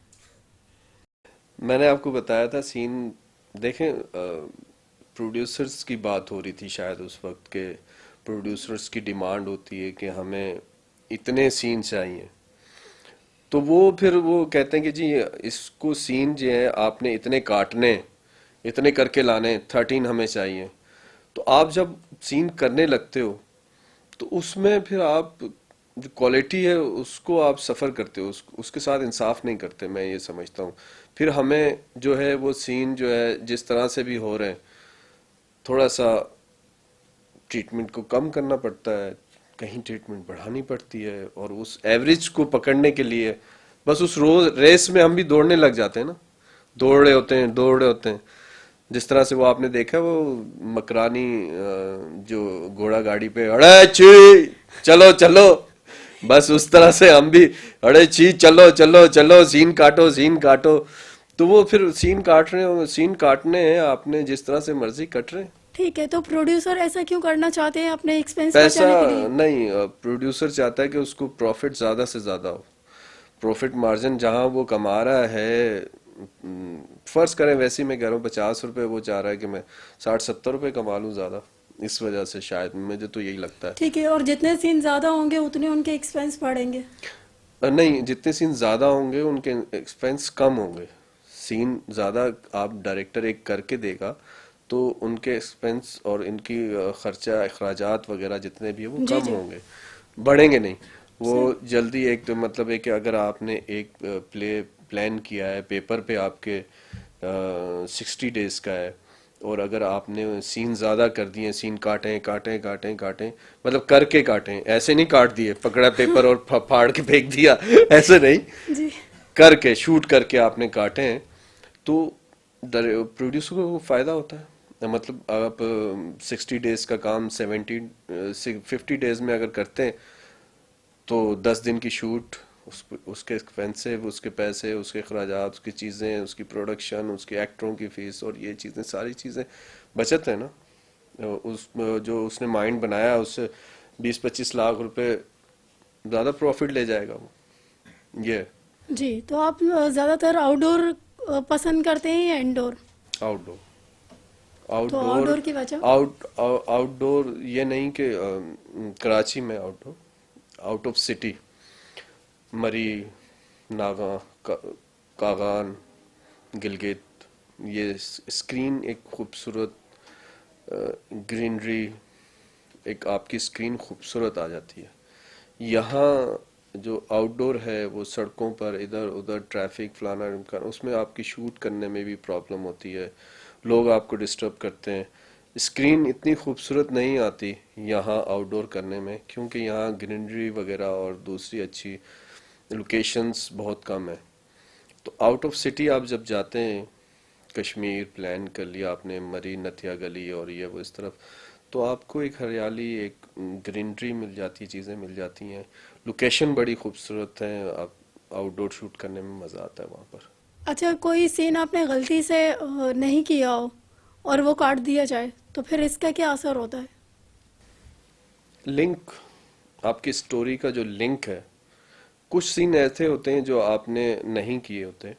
मैंने आपको बताया था सीन, देखें, प्रोड्यूसर्स की बात हो रही थी शायद उस वक्त के, प्रोड्यूसर्स की डिमांड होती है कि हमें इतने सीन चाहिए, तो वो फिर वो कहते हैं कि जी इसको सीन जो है आपने इतने काटने, इतने करके लाने, 13 हमें चाहिए। तो आप जब सीन करने लगते हो तो उसमें फिर आप जो क्वालिटी है उसको आप सफ़र करते हो, उसके साथ इंसाफ नहीं करते, मैं ये समझता हूँ। फिर हमें जो है वो सीन जो है जिस तरह से भी हो रहे हैं, थोड़ा सा ट्रीटमेंट को कम करना पड़ता है, कहीं ट्रीटमेंट बढ़ानी पड़ती है, और उस एवरेज को पकड़ने के लिए बस उस रोज रेस में हम भी दौड़ने लग जाते हैं ना, दौड़ रहे होते हैं, दौड़ रहे होते हैं। जिस तरह से वो आपने देखा वो मकरानी जो घोड़ा गाड़ी पे अड़े छी चलो चलो, बस उस तरह से हम भी अड़े छी चलो चलो चलो, सीन काटो सीन काटो। तो वो फिर सीन काट रहे हो, सीन काटने हैं आपने, जिस तरह से मर्जी कट रहे हैं। ठीक है, तो प्रोड्यूसर ऐसा क्यों करना चाहते हैं अपने एक्सपेंस पैसा बचाने के लिए? नहीं, प्रोड्यूसर चाहता है कि उसको प्रॉफिट ज्यादा से ज्यादा हो, प्रॉफिट मार्जिन जहां वो कमा रहा है, फर्ज करें वैसे ही मैं कह रहा हूँ 50 रुपए, वो चाह रहा है कि मैं 60-70 रुपए कमा लूँ ज्यादा, इस वजह से शायद मुझे तो यही लगता है। ठीक है, और जितने सीन ज़्यादा होंगे उतने उनके एक्सपेंस बढ़ेंगे। नहीं, जितने सीन ज्यादा होंगे उनके एक्सपेंस कम होंगे। सीन ज्यादा आप डायरेक्टर एक करके देगा तो उनके एक्सपेंस और इनकी खर्चा अखराजात वगैरह जितने भी है वो जी कम जी। होंगे, बढ़ेंगे नहीं। वो सही। जल्दी एक तो मतलब है कि अगर आपने एक प्ले प्लान किया है, पेपर पे आपके 60 डेज का है, और अगर आपने सीन ज्यादा कर दिए, सीन काटें काटें काटें काटें, मतलब करके काटें, ऐसे नहीं काट दिए पकड़ा पेपर और फाड़ के फेंक दिया ऐसे नहीं, जी। करके शूट करके आपने काटे हैं, तो प्रोड्यूसर को फायदा होता है। मतलब आप 60 डेज का काम 50 डेज में अगर करते हैं तो 10 दिन की शूट, उसके एक्सपेंसिव, उसके पैसे, उसके अखराजात, उसकी चीज़ें, उसकी प्रोडक्शन, उसके एक्टरों की फीस, और ये चीज़ें सारी चीज़ें बचत है ना। उस जो उसने माइंड बनाया उससे 20-25 लाख रुपए ज़्यादा प्रॉफिट ले जाएगा वो, ये है। जी, तो आप ज़्यादातर आउटडोर पसंद करते हैं या इंडोर? आउटडोर, तो आउटडोर, आउटडोर की वजह? आउटडोर ये नहीं कि कराची में आउटडोर, आउट ऑफ सिटी, मरी, नागा, का, कागान, गिलगित, ये स्क्रीन एक खूबसूरत ग्रीनरी, एक आपकी स्क्रीन खूबसूरत आ जाती है। यहाँ जो आउटडोर है वो सड़कों पर इधर उधर ट्रैफिक फलाना ढिमकाना, उसमें आपकी शूट करने में भी प्रॉब्लम होती है, लोग आपको डिस्टर्ब करते हैं, स्क्रीन इतनी खूबसूरत नहीं आती यहाँ आउटडोर करने में, क्योंकि यहाँ ग्रीनरी वगैरह और दूसरी अच्छी लोकेशंस बहुत कम है। तो आउट ऑफ सिटी आप जब जाते हैं, कश्मीर प्लान कर लिया आपने, मरी नथिया गली और ये वो इस तरफ, तो आपको एक हरियाली, एक ग्रीनरी मिल जाती है, चीज़ें मिल जाती हैं, लोकेशन बड़ी खूबसूरत है, आप आउटडोर शूट करने में मज़ा आता है वहाँ पर। अच्छा, कोई सीन आपने गलती से नहीं किया हो और वो काट दिया जाए, तो फिर इसका क्या असर होता है? लिंक, आपकी स्टोरी का जो लिंक है, कुछ सीन ऐसे होते हैं जो आपने नहीं किए होते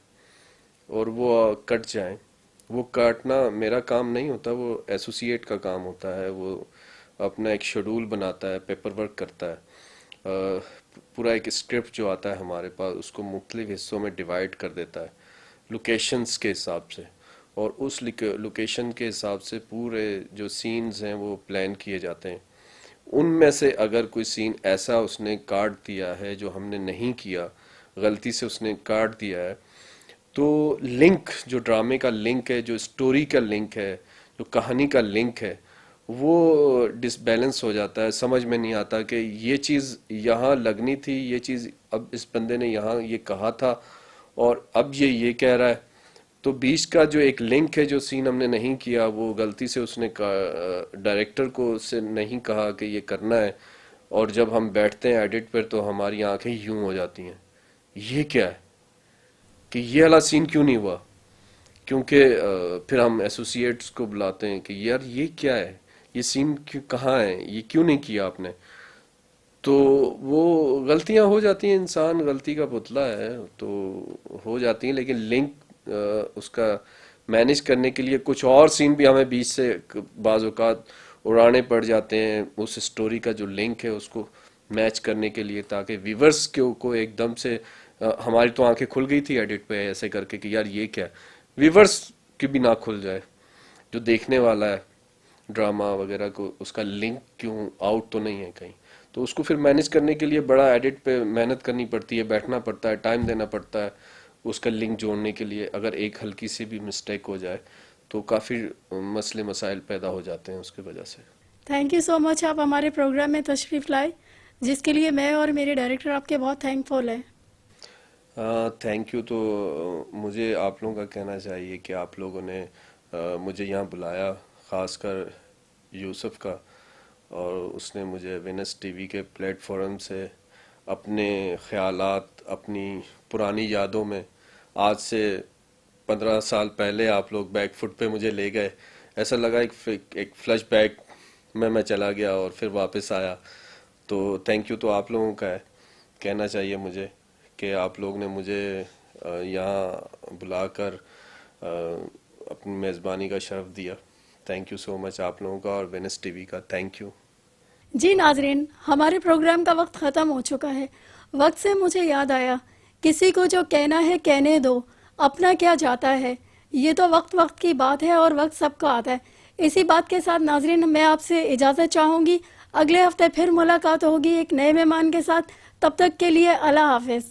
और वो कट जाएं, वो काटना मेरा काम नहीं होता, वो एसोसिएट का काम होता है। वो अपना एक शेड्यूल बनाता है, पेपर वर्क करता है, पूरा एक स्क्रिप्ट जो आता है हमारे पास उसको मुख्तलिफ हिस्सों में डिवाइड कर देता है लोकेशंस के हिसाब से, और उस लोकेशन के हिसाब से पूरे जो सीन्स हैं वो प्लान किए जाते हैं। उनमें से अगर कोई सीन ऐसा उसने काट दिया है जो हमने नहीं किया, गलती से उसने काट दिया है, तो लिंक, जो ड्रामे का लिंक है, जो स्टोरी का लिंक है, जो कहानी का लिंक है, वो डिसबैलेंस हो जाता है, समझ में नहीं आता कि ये चीज़ यहाँ लगनी थी, ये चीज़ अब इस बंदे ने यहाँ ये कहा था और अब ये कह रहा है। तो बीच का जो एक लिंक है, जो सीन हमने नहीं किया, वो गलती से उसने डायरेक्टर को उससे नहीं कहा कि ये करना है, और जब हम बैठते हैं एडिट पर तो हमारी आंखें यूं हो जाती हैं, ये क्या है, कि ये वाला सीन क्यों नहीं हुआ, क्योंकि फिर हम एसोसिएट्स को बुलाते हैं कि यार ये क्या है, ये सीन क्यों, कहाँ है, ये क्यों नहीं किया आपने। तो वो गलतियां हो जाती हैं, इंसान गलती का पुतला है, तो हो जाती हैं, लेकिन लिंक उसका मैनेज करने के लिए कुछ और सीन भी हमें बीच से बाज औकात उड़ाने पड़ जाते हैं, उस स्टोरी का जो लिंक है उसको मैच करने के लिए, ताकि व्यूवर्स को एकदम से हमारी तो आंखें खुल गई थी एडिट पे ऐसे करके कि यार ये क्या, व्यूवर्स की भी ना खुल जाए, जो देखने वाला है ड्रामा वगैरह को, उसका लिंक क्यों आउट तो नहीं है कहीं। तो उसको फिर मैनेज करने के लिए बड़ा एडिट पे मेहनत करनी पड़ती है, बैठना पड़ता है, टाइम देना पड़ता है उसका लिंक जोड़ने के लिए। अगर एक हल्की सी भी मिस्टेक हो जाए तो काफ़ी मसले मसाइल पैदा हो जाते हैं उसकी वजह से। थैंक यू सो मच, आप हमारे प्रोग्राम में तशरीफ़ लाए, जिसके लिए मैं और मेरे डायरेक्टर आपके बहुत थैंकफुल हैं। Thank you. तो मुझे आप लोगों का कहना चाहिए कि आप लोगों ने मुझे यहाँ बुलाया, ख़ासकर यूसुफ का, और उसने मुझे विनस टीवी के प्लेटफॉर्म से अपने ख्यालात, अपनी पुरानी यादों में, आज से 15 साल पहले आप लोग बैकफुट पे मुझे ले गए, ऐसा लगा एक फ्लैश बैक में मैं चला गया और फिर वापस आया। तो थैंक यू तो आप लोगों का है, कहना चाहिए मुझे कि आप लोग ने मुझे यहाँ बुलाकर अपनी मेज़बानी का शर्फ दिया। थैंक यू सो मच आप लोगों का और वेनिस टीवी का, थैंक यू। जी नाजरीन, हमारे प्रोग्राम का वक्त ख़त्म हो चुका है। वक्त से मुझे याद आया, किसी को जो कहना है कहने दो, अपना क्या जाता है। ये तो वक्त वक्त की बात है और वक्त सबका आता है। इसी बात के साथ नाजरीन, मैं आपसे इजाज़त चाहूँगी। अगले हफ्ते फिर मुलाकात होगी एक नए मेहमान के साथ। तब तक के लिए अल्लाह हाफिज़।